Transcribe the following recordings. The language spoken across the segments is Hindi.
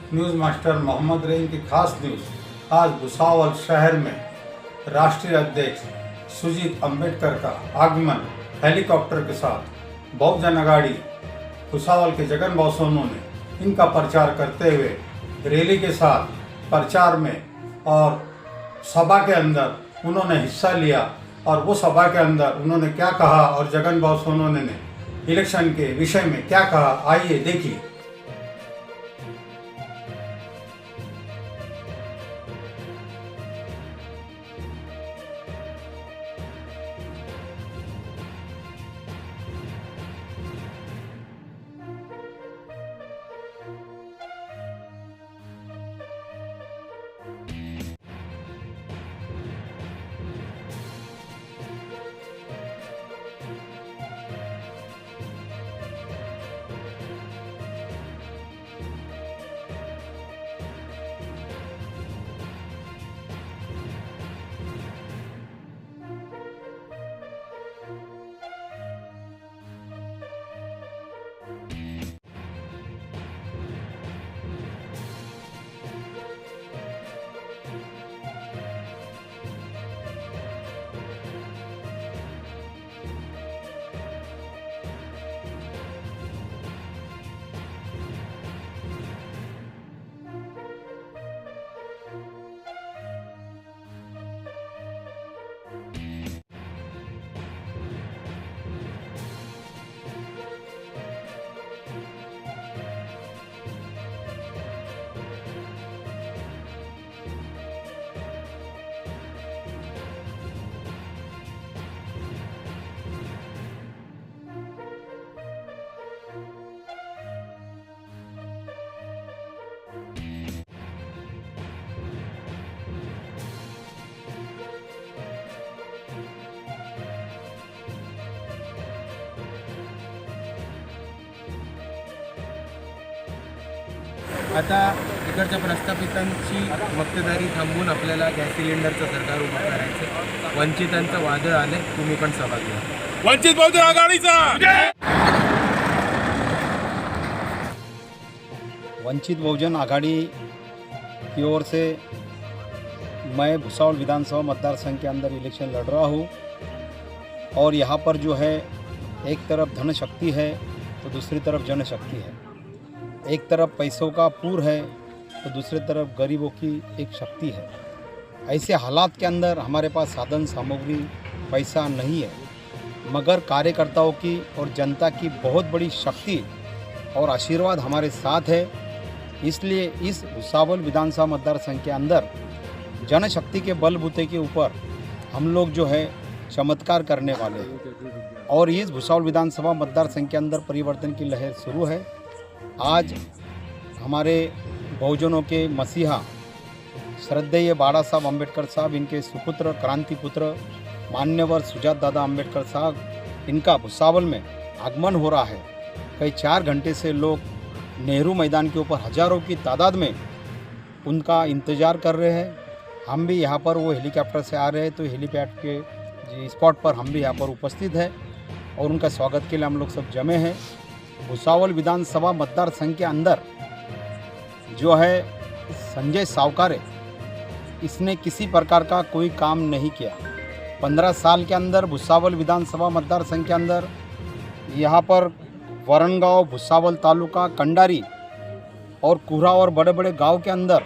न्यूज़ मास्टर मोहम्मद रहीम की खास न्यूज़। आज भुसावल शहर में राष्ट्रीय अध्यक्ष सुजीत अम्बेडकर का आगमन हेलीकॉप्टर के साथ बहुजन अघाड़ी भुसावल के जगन भाऊ सोनू ने इनका प्रचार करते हुए रैली के साथ प्रचार में और सभा के अंदर उन्होंने हिस्सा लिया। और वो सभा के अंदर उन्होंने क्या कहा और जगन भाऊ सोनू ने इलेक्शन के विषय में क्या कहा, आइए देखिए। आता इकडच्या प्रस्थापितांची मक्तेदारी थांबवून आपल्याला गॅस सिलेंडरचं सरकार उभं करायचं। वंचितांचं वादळ आले, तुम्ही पण सहभाग घ्या। वंचित बहुजन आघाडीचा वंचित बहुजन आघाड़ी की ओर से मैं भुसावल विधानसभा मतदार संघ के अंदर इलेक्शन लड़ रहा हूँ। और यहाँ पर जो है एक तरफ धन शक्ति है तो दूसरी तरफ जनशक्ति है। एक तरफ पैसों का पूर है तो दूसरी तरफ गरीबों की एक शक्ति है। ऐसे हालात के अंदर हमारे पास साधन सामग्री पैसा नहीं है, मगर कार्यकर्ताओं की और जनता की बहुत बड़ी शक्ति और आशीर्वाद हमारे साथ है। इसलिए इस भुसावल विधानसभा मतदार संघ के अंदर जनशक्ति के बलबूते के ऊपर हम लोग जो है चमत्कार करने वाले हैं। और इस भुसावल विधानसभा मतदार संघ के अंदर परिवर्तन की लहर शुरू है। आज हमारे बहुजनों के मसीहा श्रद्धेय बाड़ा साहब अम्बेडकर साहब, इनके सुपुत्र क्रांतिपुत्र मान्यवर सुजात दादा अम्बेडकर साहब, इनका भुसावल में आगमन हो रहा है। कई 4 घंटे से लोग नेहरू मैदान के ऊपर हज़ारों की तादाद में उनका इंतज़ार कर रहे हैं। हम भी यहाँ पर, वो हेलीकॉप्टर से आ रहे हैं तो हेलीपैड के स्पॉट पर हम भी यहाँ पर उपस्थित हैं और उनका स्वागत के लिए हम लोग सब जमे हैं। भुसावल विधानसभा मतदार संघ के अंदर जो है संजय सावकारे, इसने किसी प्रकार का कोई काम नहीं किया। 15 साल के अंदर भुसावल विधानसभा मतदार संघ के अंदर यहाँ पर वरणगांव, भुसावल तालुका, कंडारी और कुहरा और बड़े बड़े गांव के अंदर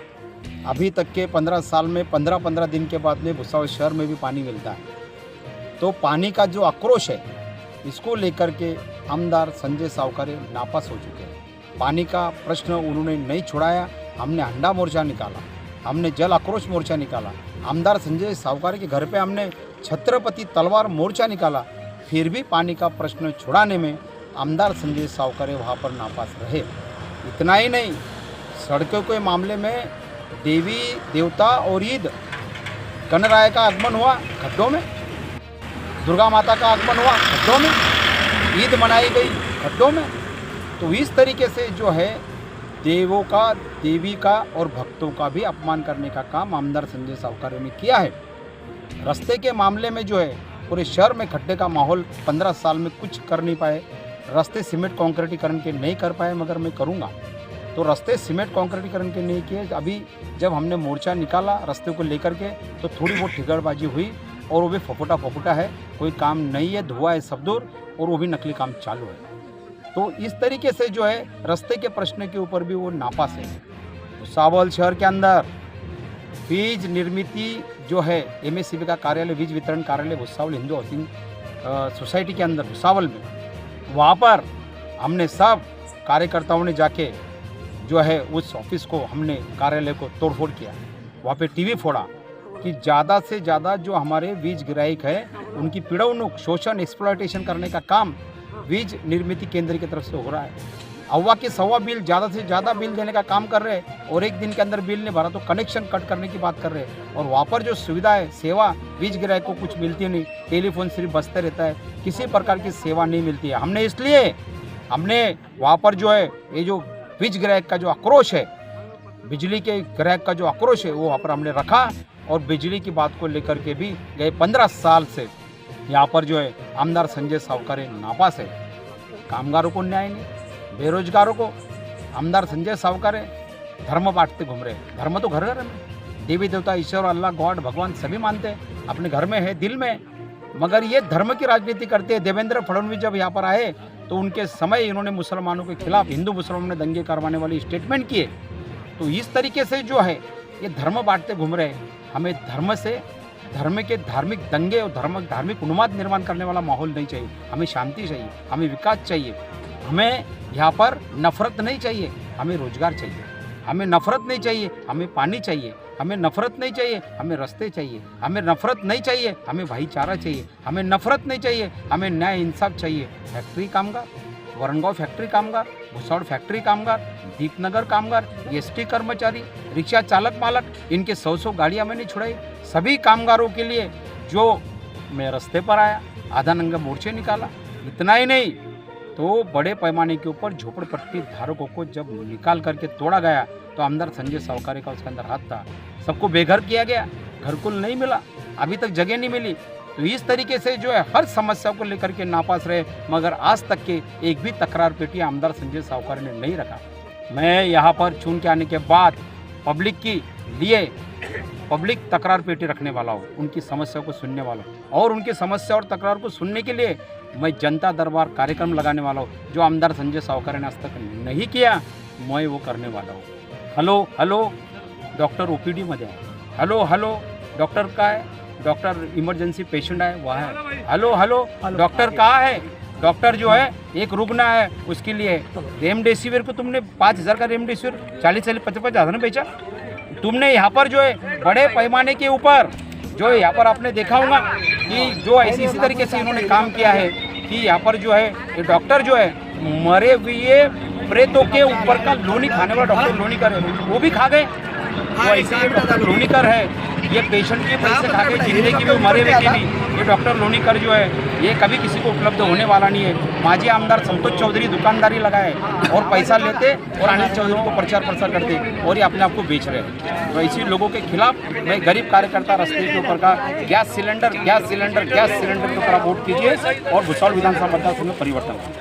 अभी तक के 15 साल में 15-15 दिन के बाद में भुसावल शहर में भी पानी मिलता है। तो पानी का जो आक्रोश है, इसको लेकर के आमदार संजय सावकारे नापास हो चुके हैं। पानी का प्रश्न उन्होंने नहीं छुड़ाया। हमने हंडा मोर्चा निकाला, हमने जल आक्रोश मोर्चा निकाला, आमदार संजय सावकारे के घर पे हमने छत्रपति तलवार मोर्चा निकाला। फिर भी पानी का प्रश्न छुड़ाने में आमदार संजय सावकारे वहाँ पर नापास रहे। इतना ही नहीं, सड़कों के मामले में देवी देवता और ईद गणराय का आगमन हुआ खड्डों में, दुर्गा माता का आगमन हुआ खड्डों में, ईद मनाई गई खड्डों में। तो इस तरीके से जो है देवों का, देवी का और भक्तों का भी अपमान करने का काम आमदार संजय सावकारे ने किया है। रास्ते के मामले में जो है पूरे शहर में खड्डे का माहौल 15 साल में कुछ कर नहीं पाए। रास्ते सीमेंट कॉन्क्रीटीकरण के नहीं कर पाए, मगर मैं करूँगा। तो रास्ते सीमेंट कंक्रीटीकरण के नहीं किए। अभी जब हमने मोर्चा निकाला रास्ते को लेकर के तो थोड़ी बहुत ठिगड़बाजी हुई और वो भी फफूटा है, कोई काम नहीं है, धुआं है सब दूर, और वो भी नकली काम चालू है। तो इस तरीके से जो है रास्ते के प्रश्न के ऊपर भी वो नापास है। भुसावल शहर के अंदर वीज निर्मिती जो है MSCB का कार्यालय, वीज वितरण कार्यालय भुसावल हिंदू हाउसिंग सोसाइटी के अंदर भुसावल में, वहाँ पर हमने सब कार्यकर्ताओं ने जाके जो है उस ऑफिस को, हमने कार्यालय को तोड़फोड़ किया, वहाँ पे टीवी फोड़ा कि ज़्यादा से ज़्यादा जो हमारे वीज ग्राहक है उनकी पीड़ाउनुक, शोषण, एक्सप्लॉयटेशन करने का काम वीज निर्मिती केंद्र की तरफ से हो रहा है। अव्वा के सवा बिल, ज़्यादा से ज़्यादा बिल देने का काम कर रहे हैं और एक दिन के अंदर बिल नहीं भरा तो कनेक्शन कट करने की बात कर रहे हैं। और वहाँ पर जो सुविधा है, सेवा वीज ग्राहक को कुछ मिलती नहीं, टेलीफोन सिर्फ बजते रहता है, किसी प्रकार की सेवा नहीं मिलती है। हमने वहाँ पर जो है ये जो वीज ग्राहक का जो आक्रोश है, बिजली के ग्राहक का जो आक्रोश है, वो वहाँ पर हमने रखा और बिजली की बात को लेकर के भी गए 15 साल से यहाँ पर जो है आमदार संजय सावकारे नापास है। कामगारों को न्याय नहीं, बेरोजगारों को आमदार संजय सावकारे धर्म बांटते घूम रहे। धर्म तो घर घर में, देवी देवता, ईश्वर, अल्लाह, गॉड, भगवान सभी मानते हैं, अपने घर में है, दिल में, मगर ये धर्म की राजनीति करते हैं। देवेंद्र फडणवीस जब यहाँ पर आए तो उनके समय इन्होंने मुसलमानों के खिलाफ, हिंदू मुसलमानों ने दंगे करवाने वाली स्टेटमेंट किए। तो इस तरीके से जो है ये धर्म बांटते घूम रहे। हमें धर्म के धार्मिक दंगे और धार्मिक उन्माद निर्माण करने वाला माहौल नहीं चाहिए। हमें शांति चाहिए, हमें विकास चाहिए, हमें यहाँ पर नफरत नहीं चाहिए, हमें रोजगार चाहिए। हमें नफरत नहीं चाहिए, हमें पानी चाहिए। हमें नफरत नहीं चाहिए, हमें रास्ते चाहिए। हमें नफरत नहीं चाहिए, हमें भाईचारा चाहिए। हमें नफरत नहीं चाहिए, हमें न्याय इंसाफ चाहिए। फैक्ट्री कामगार, वरणगांव फैक्ट्री कामगार, भुसावल फैक्ट्री कामगार, दीपनगर कामगार, ST कर्मचारी, रिक्शा चालक मालक, इनके 100 गाड़ियाँ मैंने छुड़ाई। सभी कामगारों के लिए जो मैं रास्ते पर आया, आधा नंगा मोर्चे निकाला। इतना ही नहीं तो बड़े पैमाने के ऊपर झोपड़पट्टी धारकों को जब निकाल करके तोड़ा गया तो आमदार संजय सावकारे का उसके अंदर हाथ था। सबको बेघर किया गया, घरकुल नहीं मिला, अभी तक जगह नहीं मिली। तो इस तरीके से जो है हर समस्या को लेकर के नापास रहे, मगर आज तक के एक भी तकरार पेटी आमदार संजय सावकारे ने नहीं रखा। मैं यहाँ पर चुन के आने के बाद पब्लिक की लिए पब्लिक तकरार पेटी रखने वाला हूँ, उनकी समस्या को सुनने वाला हूँ, और उनकी समस्या और तकरार को सुनने के लिए मैं जनता दरबार कार्यक्रम लगाने वाला हूँ, जो आमदार संजय सावकारे ने आज तक नहीं किया, मैं वो करने वाला हूँ। हॅलो डॉक्टर OPD मध्ये आहे, हॅलो डॉक्टर का है, डॉक्टर इमरजेंसी पेशेंट है वह है, हॅलो डॉक्टर कहाँ है, डॉक्टर जो है एक रुग्ण है उसके लिए रेमडेसिविर को तुमने 5,000 का रेमडेसिविर 40-50 हज़ार में बेचा। तुमने यहाँ पर जो है बड़े पैमाने के ऊपर जो है यहाँ पर आपने देखा होगा कि जो इसी तरीके से इन्होंने काम किया है कि यहाँ पर जो है ये डॉक्टर जो है मरे हुए प्रेतों के ऊपर का लोनी खाने वाला डॉक्टर लोनीकर है, वो भी खा गए। वो ऐसे डॉक्टर लोनीकर है, ये पेशेंट के पैसे खा गए, जिंदगी की भी मरे हुए की भी। ये डॉक्टर लोनीकर जो है ये कभी किसी को उपलब्ध होने वाला नहीं है। माजी आमदार संतोष चौधरी दुकानदारी लगाए और पैसा लेते और अनिल चौधरी को प्रचार प्रसार करते और ये अपने आप को बेच रहे हैं। तो ऐसे लोगों के खिलाफ मैं गरीब कार्यकर्ता रास्ते के ऊपर का गैस सिलेंडर के ऊपर आप वोट कीजिए और भुसावल विधानसभा मतदार संघ में परिवर्तन।